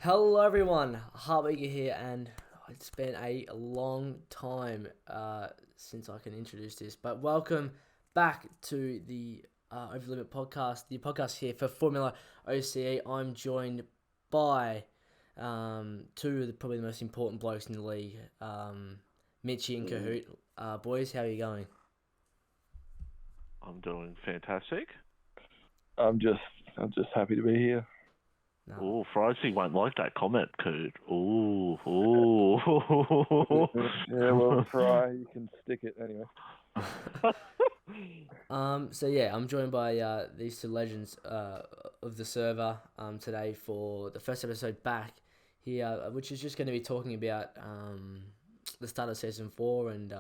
Hello everyone, Hartwigga here, and it's been a long time since I can introduce this, but welcome back to the Over the Limit podcast, the podcast here for Formula OCE. I'm joined by two of probably the most important blokes in the league, Mitchie and Kahoot. Boys, how are you going? I'm doing fantastic. I'm just happy to be here. No. Oh, Friday won't like that comment, Coot. Ooh. Yeah, well, try. You can stick it anyway. I'm joined by these two legends of the server today for the first episode back here, which is just going to be talking about the start of season 4 and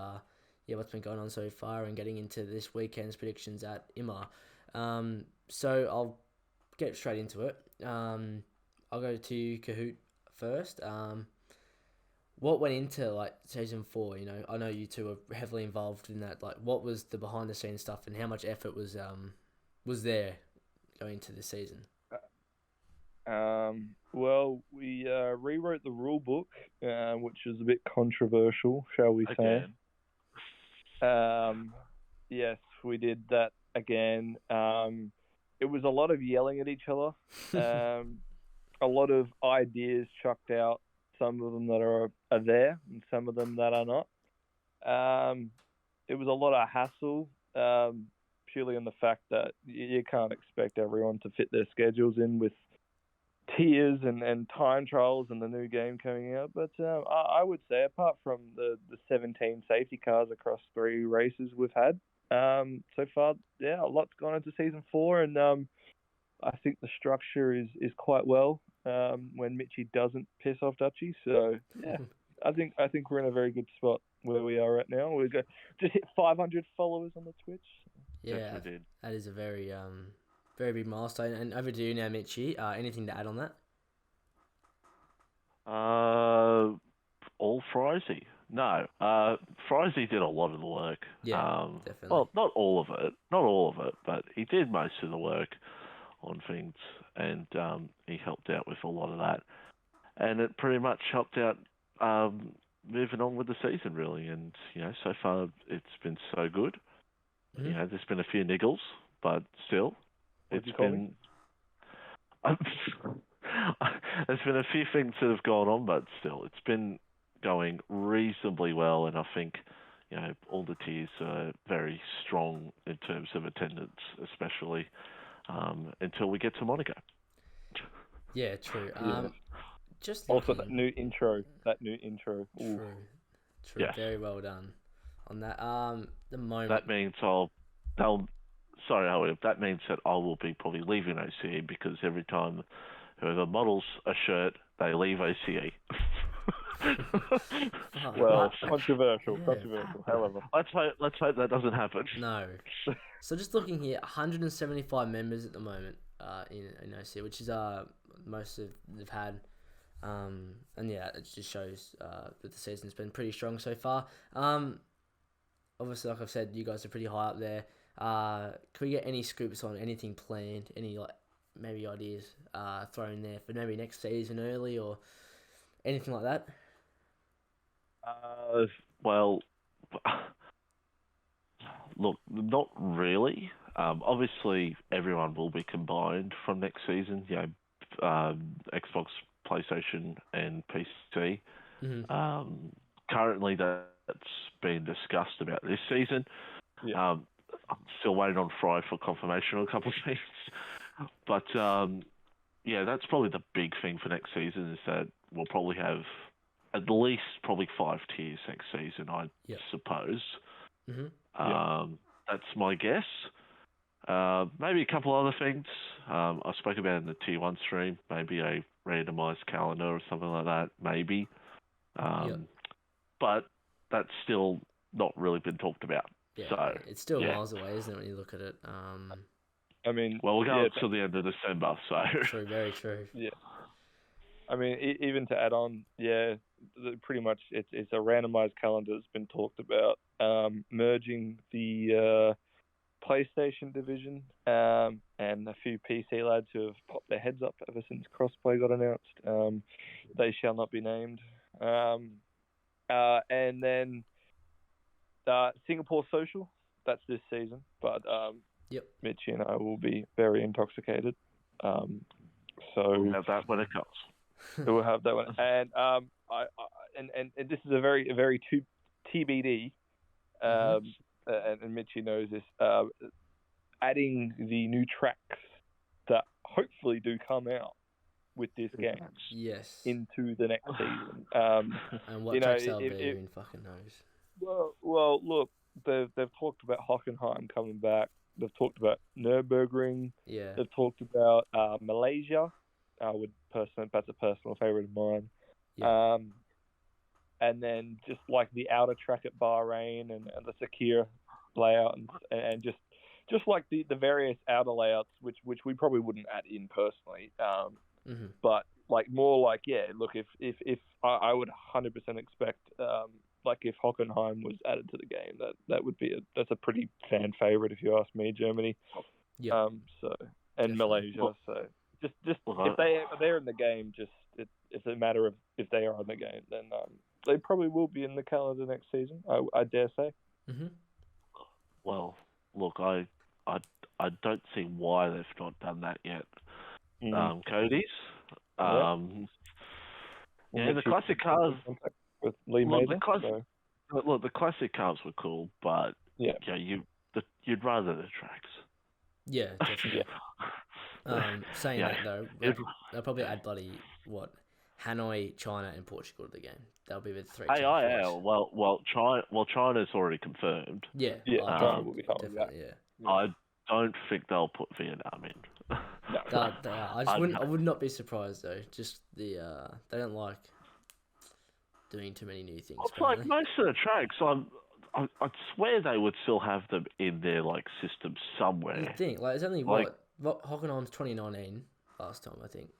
what's been going on so far, and getting into this weekend's predictions at Imola. So I'll get straight into it. I'll go to Kahoot first. What went into season 4? I know you two were heavily involved in that. What was the behind the scenes stuff, and how much effort was there going into this season? Well, we rewrote the rule book, which is a bit controversial, shall we say? Yes, we did that again. It was a lot of yelling at each other. A lot of ideas chucked out. Some of them that are there, and some of them that are not. It was a lot of hassle, purely in the fact that you can't expect everyone to fit their schedules in with tiers and time trials and the new game coming out. But I would say, apart from the 17 safety cars across 3 races we've had so far, a lot's gone into season 4, and I think the structure is quite well when Mitchie doesn't piss off Dutchie. So I think we're in a very good spot where we are right now. We just hit 500 followers on the Twitch. Yeah, yes, we did. That is a very very big milestone. And over to you now, Mitchie. Anything to add on that? All Frizy. No, Frizy did a lot of the work. Yeah, definitely. Well, not all of it, but he did most of the work on things, and he helped out with a lot of that, and it pretty much helped out moving on with the season, really. And so far it's been so good. Mm-hmm. There's been a few niggles, but still, What'd you it's call been. There's been a few things that have gone on, but still, it's been going reasonably well, and I think all the tiers are very strong in terms of attendance, especially until we get to Monaco. Yeah, true. Yeah. Just Also, looking... that new intro. True. Yes. Very well done on that. The moment That means that means that I will be probably leaving OCE, because every time whoever models a shirt, they leave OCE. Well, controversial. Yeah. However, Let's hope that doesn't happen. No. So just looking here, 175 members at the moment in OC, which is most of they've had. And yeah, it just shows that the season's been pretty strong so far. Obviously, like I've said, you guys are pretty high up there. Can we get any scoops on anything planned? Any maybe ideas thrown there for maybe next season early or anything like that? Well, look, not really. Obviously, everyone will be combined from next season. Xbox, PlayStation, and PC. Mm-hmm. Currently, that's been discussed about this season. Yeah. I'm still waiting on Fry for confirmation on a couple of things. But, that's probably the big thing for next season, is that we'll probably have at least probably 5 tiers next season, I suppose. Mm-hmm. That's my guess. Maybe a couple other things. I spoke about in the Tier 1 stream, maybe a randomised calendar or something like that, maybe. But that's still not really been talked about. Yeah, so, it's still miles away, isn't it, when you look at it? I mean, well, we'll go until the end of December, so... True, very true. Yeah. I mean, even to add on, pretty much it's a randomized calendar that's been talked about. Merging the PlayStation division, and a few PC lads who have popped their heads up ever since crossplay got announced. They shall not be named. And then Singapore Social, that's this season, but Mitchie and I will be very intoxicated. So we'll have that when it comes. We'll have that one, and and this is a very TBD. And Mitchie knows this. Adding the new tracks that hopefully do come out with this game, into the next season. And what tracks they'll be, who fucking knows? Well, look, they've talked about Hockenheim coming back. They've talked about Nürburgring. Yeah. They've talked about Malaysia. That's a personal favorite of mine. Yeah. And then just like the outer track at Bahrain and the Sakir layout and just like the various outer layouts which we probably wouldn't add in personally. But like more like look, if I would 100% expect like if Hockenheim was added to the game, that would be that's a pretty fan favorite if you ask me. Germany. Yeah. So and Malaysia. So just if they're in the game, it's a matter of if they are in the game, then they probably will be in the calendar next season. I dare say. Well, look, I don't see why they've not done that yet. Cody's. The classic cars with Lee Mather. The classic cars were cool, but you'd rather the tracks. Yeah, definitely. Saying that though, they'll probably add Hanoi, China, and Portugal to the game. They'll be the three. China's already confirmed. Yeah. China will be coming. I don't think they'll put Vietnam in. I would not be surprised though. Just they don't like doing too many new things. It's like most of the tracks. I'd swear they would still have them in their system somewhere. You think it's only Hockenheim's 2019 last time, I think.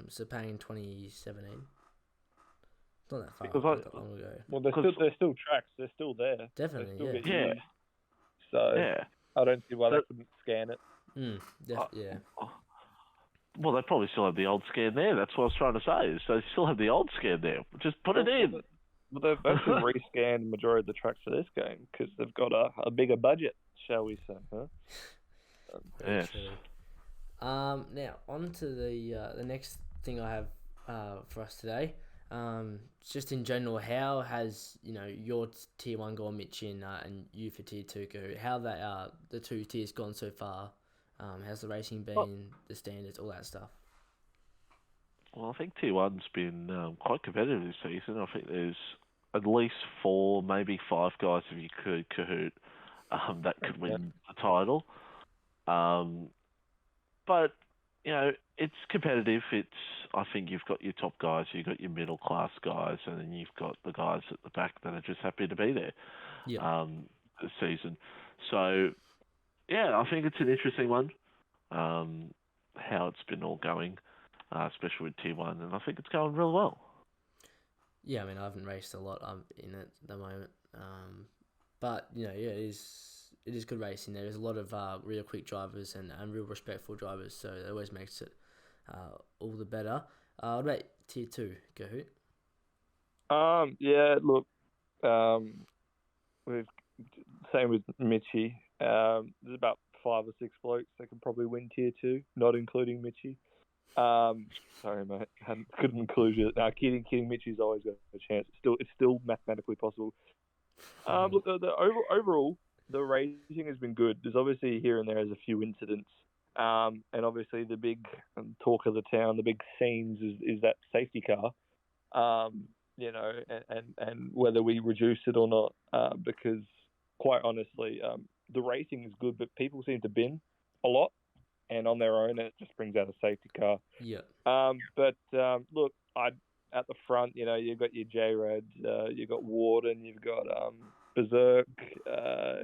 Sepang 2017. It's not that far. Not long ago. Well, they're still tracks. They're still there. Definitely, yeah. So I don't see why they couldn't scan it. Well, they probably still have the old scan there. That's what I was trying to say. So they still have the old scan there. Just put it in. Well, they've actually rescanned the majority of the tracks for this game because they've got a bigger budget, shall we say? Huh? Yes. Now on to the next thing I have for us today. Just in general, how has your tier 1 gone, Mitch, and you for tier 2 Kahoot? How the two tiers gone so far? How's the racing been, the standards, all that stuff? Well, I think tier 1's been quite competitive this season. I think there's at least 4, maybe 5 guys, if you could, Kahoot, that could win the title. But, it's competitive. I think you've got your top guys, you've got your middle class guys, and then you've got the guys at the back that are just happy to be there this season. So, I think it's an interesting one, how it's been all going, especially with tier 1, and I think it's going real well. Yeah, I mean, I haven't raced a lot in it at the moment, but it is good racing. There's a lot of real quick drivers and real respectful drivers, so it always makes it all the better. What about tier 2, Kahoot? Look, we've same with Mitchie. There's about 5 or 6 blokes that can probably win tier 2, not including Mitchie. Sorry, mate, couldn't include you. No, kidding. Mitchie's always got a chance. It's still mathematically possible. Look, overall, the racing has been good. There's obviously here and there a few incidents, and obviously the big talk of the town, the big scenes is that safety car, and whether we reduce it or not, because quite honestly, the racing is good, but people seem to bin a lot, and on their own, it just brings out a safety car. Yeah. Look, at the front, you've got your J-Rads, you've got Warden, you've got Berserk,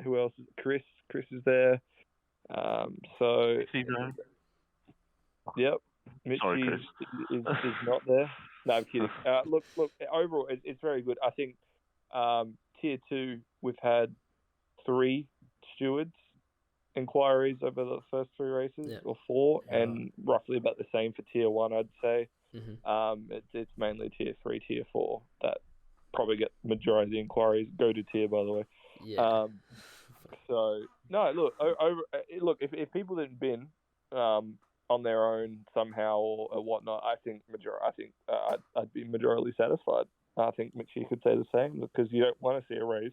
who else? Chris is there. Yep. Mitchie is not there. No, I'm kidding. Look. Overall, it's very good. I think tier 2 we've had 3 stewards inquiries over the first 3 races or 4, and roughly about the same for Tier 1, I'd say. It's mainly Tier 3, Tier 4 that probably get majority of the inquiries. Go to tier, by the way. Yeah. So no, look, if people didn't bin on their own somehow or whatnot, I think I'd be majorly satisfied. I think Mitchie could say the same, because you don't want to see a race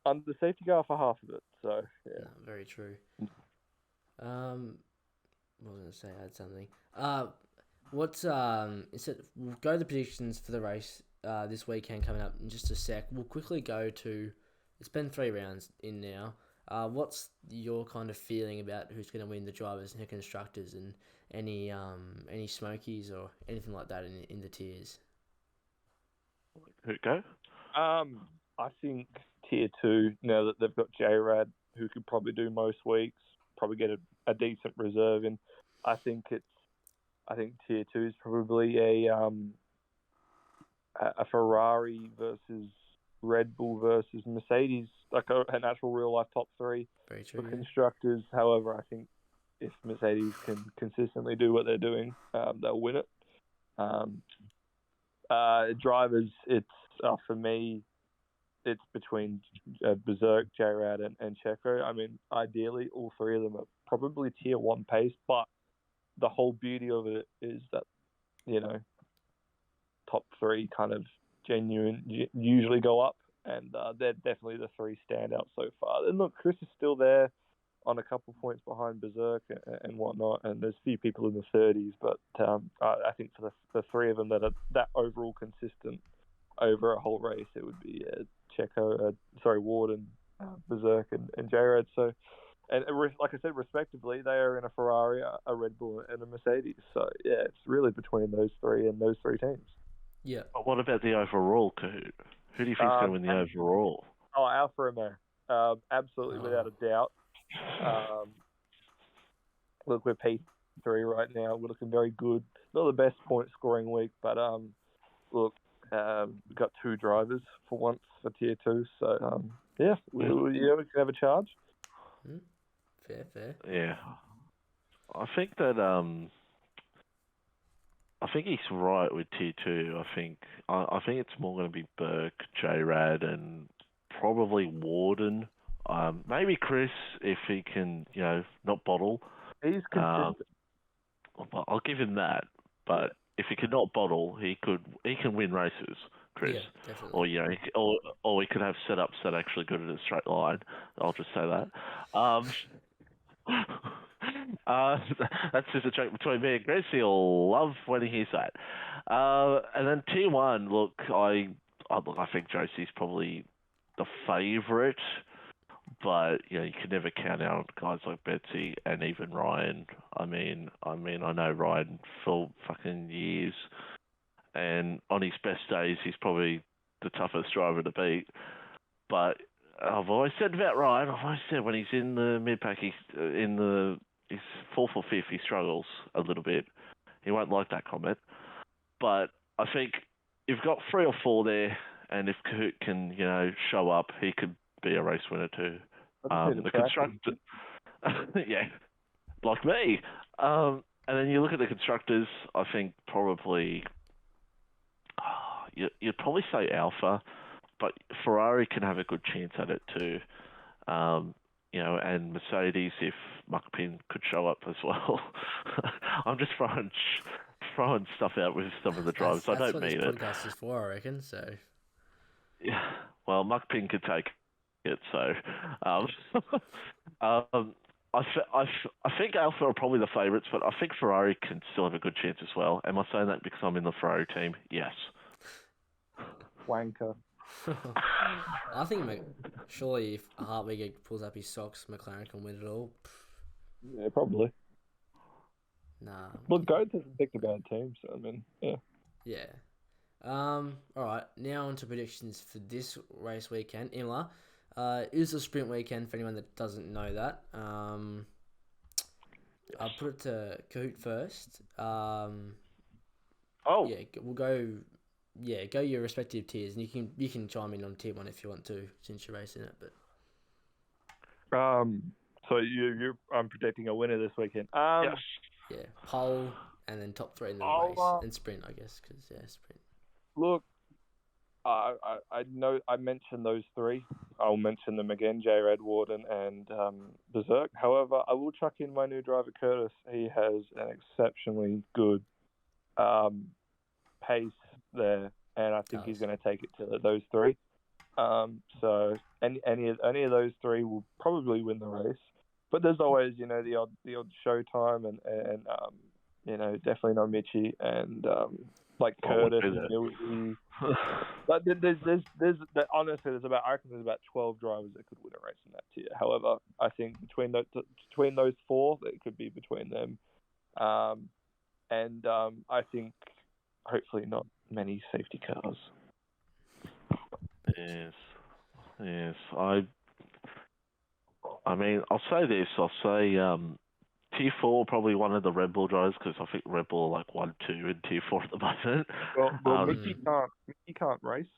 under the safety car for half of it. So yeah, no, very true. What was I going to say? I had something. We'll go to the predictions for the race this weekend coming up in just a sec. We'll quickly go to. It's been 3 rounds in now. What's your kind of feeling about who's going to win the drivers and the constructors, and any smokies or anything like that in the tiers? Who'd go? I think Tier 2, now that they've got J-Rad, who could probably do most weeks, probably get a decent reserve in. I think Tier 2 is probably a Ferrari versus Red Bull versus Mercedes, like an actual real-life top 3 for constructors. However, I think if Mercedes can consistently do what they're doing, they'll win it. Drivers, it's for me, it's between Berserk, J-Rad, and Checo. I mean, ideally, all 3 of them are probably Tier 1 pace, but the whole beauty of it is that, top 3 kind of usually go up, and they're definitely the 3 standouts so far. And look, Chris is still there on a couple points behind Berserk and whatnot, and there's a few people in the 30s, but I think for the 3 of them that are that overall consistent over a whole race, it would be Ward and Berserk and J-Rad. So, and like I said, respectively, they are in a Ferrari, a Red Bull, and a Mercedes. So yeah, it's really between those 3 and those 3 teams. Yeah. But what about the overall, Kahoot? Who do you think's going to win the overall? Alfa Romeo, absolutely without a doubt. Look, we're P3 right now. We're looking very good. Not the best point scoring week, but look, we've got 2 drivers for once for Tier 2. So we can have a charge. Fair. Yeah, I think that I think he's right with Tier 2. I think it's more going to be Burke, J-Rad, and probably Warden. Maybe Chris, if he can, not bottle. He's consistent. I'll give him that. But if he could not bottle, he can win races, Chris. Yeah, definitely. Or he could have setups that are actually good at a straight line. I'll just say that. That's just a joke between me and Chris. He'll love when he hears that. And then Tier 1, look, I think Josie's probably the favourite, but you can never count out guys like Betsy and even Ryan. I mean, I know Ryan for fucking years, and on his best days, he's probably the toughest driver to beat. But I've always said about Ryan, when he's in the mid-pack, he's 4th or 5th, he struggles a little bit. He won't like that comment. But I think you've got 3 or 4 there, and if Kahoot can, show up, he could be a race winner too. The constructor, yeah, like me. And then you look at the constructors, I think probably, you'd probably say Alpha, but Ferrari can have a good chance at it too. And Mercedes, if Muckpin could show up as well. I'm just throwing stuff out with some of the drivers. That's I don't mean it. That's what this podcast is for, I reckon. So. Yeah. Well, Muckpin could take it. So, I think Alpha are probably the favourites, but I think Ferrari can still have a good chance as well. Am I saying that because I'm in the Ferrari team? Yes. Wanker. I think surely if Hartwigga pulls up his socks, McLaren can win it all. Yeah, probably. Nah. Look, Goat hasn't picked a bad team, so I mean, yeah. Yeah. All right. Now on to predictions for this race weekend. Imola is a sprint weekend for anyone that doesn't know that. I'll put it to Kahoot first. Yeah, we'll go. Yeah, go your respective tiers, and you can chime in on tier 1 if you want to, since you're racing it. But So I'm predicting a winner this weekend. Yes. Yeah, pole and then top 3 in the I'll, race and sprint, I guess, because sprint. Look, I know I mentioned those 3. I'll mention them again: J. Redward and Berserk. However, I will chuck in my new driver Curtis. He has an exceptionally good pace there, and I think he's going to take it to those 3. So any of those 3 will probably win the race. But there's always, the odd showtime and definitely not Mitchie and like Curtis and Milty. But honestly, I reckon there's about 12 drivers that could win a race in that tier. However, I think between those 4, it could be between them. I think hopefully not many safety cars. Yes. I mean, I'll say this. I'll say Tier 4 probably one of the Red Bull drivers, because I think Red Bull are like 1, 2 in Tier 4 at the moment. Well, Mickey can't race.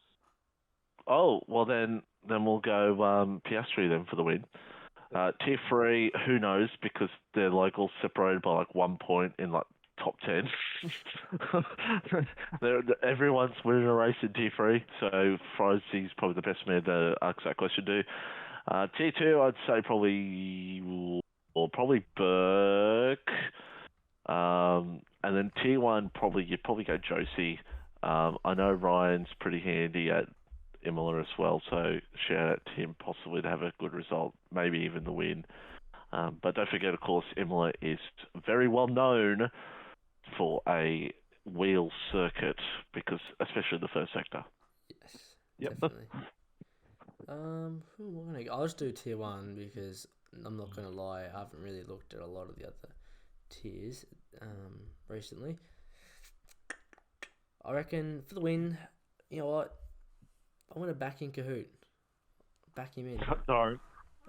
Oh, well then we'll go Piastri then for the win. Tier 3, who knows, because they're like all separated by like 1 point in like top 10. Everyone's winning a race in Tier 3, so Frosey's probably the best man to ask that question to. Tier 2, I'd say probably Burke. And then Tier 1, you'd probably go Josie. I know Ryan's pretty handy at Imola as well, so shout out to him possibly to have a good result, maybe even the win. But don't forget, of course, Imola is very well known for a wheel circuit, because especially the first sector. Yes, definitely. I'll just do Tier 1 because I'm not going to lie, I haven't really looked at a lot of the other tiers recently. I reckon for the win, you know what? I want to back in Kahoot. Back him in. No,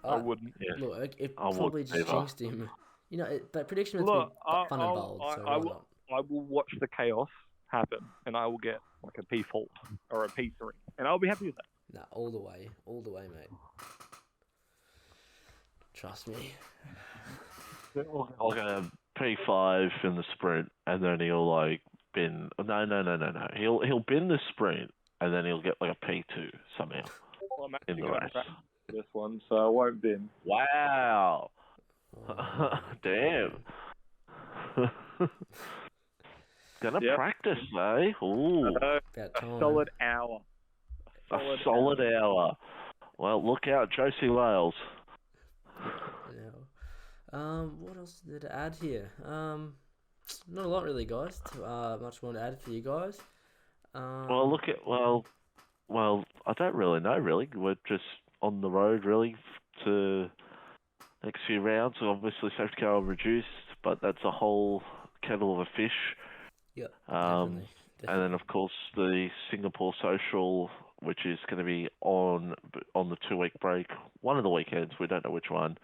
I wouldn't. Look, it probably just jinxed him. But prediction was fun and bold, so why not? I will watch the chaos happen, and I will get like a P4 or a P3, and I'll be happy with that. Nah, all the way, mate. Trust me. I'll go P5 in the sprint, and then he'll like bin. No. He'll bin the sprint, and then he'll get like a P2 somehow in the race. This one, so I won't bin. Wow. Damn. Gonna practice, eh? Ooh. A solid hour. A solid hour. Well, look out, Josie Lales. What else did I add here? Not a lot really, guys. Much more to add for you guys. Well, I don't really know. Really, we're just on the road, really, to next few rounds. Obviously, safety car will reduce, but that's a whole kettle of a fish. Yeah. Definitely. And then, of course, the Singapore Social, which is going to be on the 2-week break, one of the weekends, we don't know which one,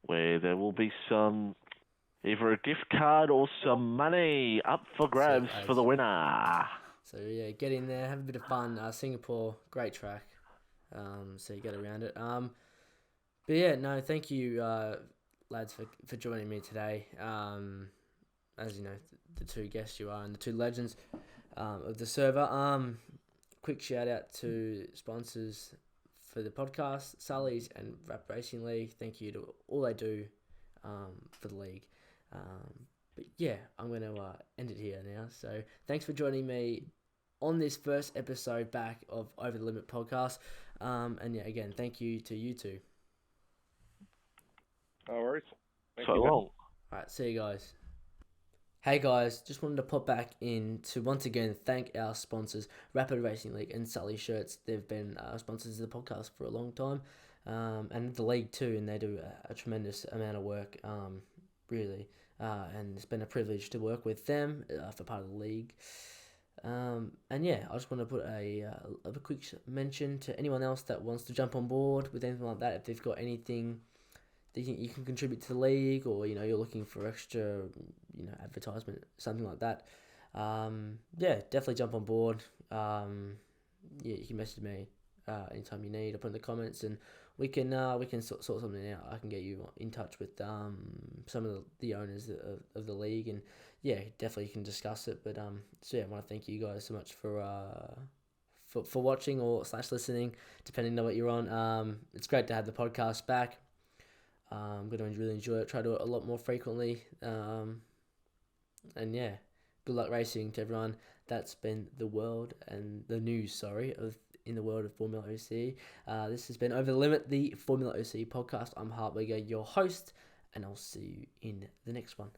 where there will be either a gift card or some money up for grabs for the winner. So yeah, get in there, have a bit of fun. Singapore, great track. So you get around it. But yeah, no, thank you, lads, for joining me today. As you know, the 2 guests you are and the 2 legends of the server. Quick shout out to sponsors for the podcast, Sully's and Rap Racing League. Thank you to all they do for the league. But yeah, I'm going to end it here now. So thanks for joining me on this first episode back of Over the Limit podcast. And yeah, again, thank you to you 2. No worries. Thank you. Long. Alright, see you guys. Hey guys, just wanted to pop back in to once again thank our sponsors, Rapid Racing League and Sully Shirts. They've been sponsors of the podcast for a long time, and the league too, and they do a tremendous amount of work, really. And it's been a privilege to work with them for part of the league. And yeah, I just want to put a quick mention to anyone else that wants to jump on board with anything like that. If they've got anything that you can contribute to the league, or you're looking for extra advertisement, something like that, yeah, definitely jump on board. Yeah, you can message me anytime you need. I'll put in the comments, and we can sort something out. I can get you in touch with some of the owners of the league, and yeah, definitely can discuss it. But so yeah, I want to thank you guys so much for watching or / listening, depending on what you're on. It's great to have the podcast back. I'm going to really enjoy it. Try to do it a lot more frequently. And yeah, good luck racing to everyone. That's been the news, in the world of FormulaOCE. This has been Over the Limit, the FormulaOCE podcast. I'm Hartwigga, your host, and I'll see you in the next one.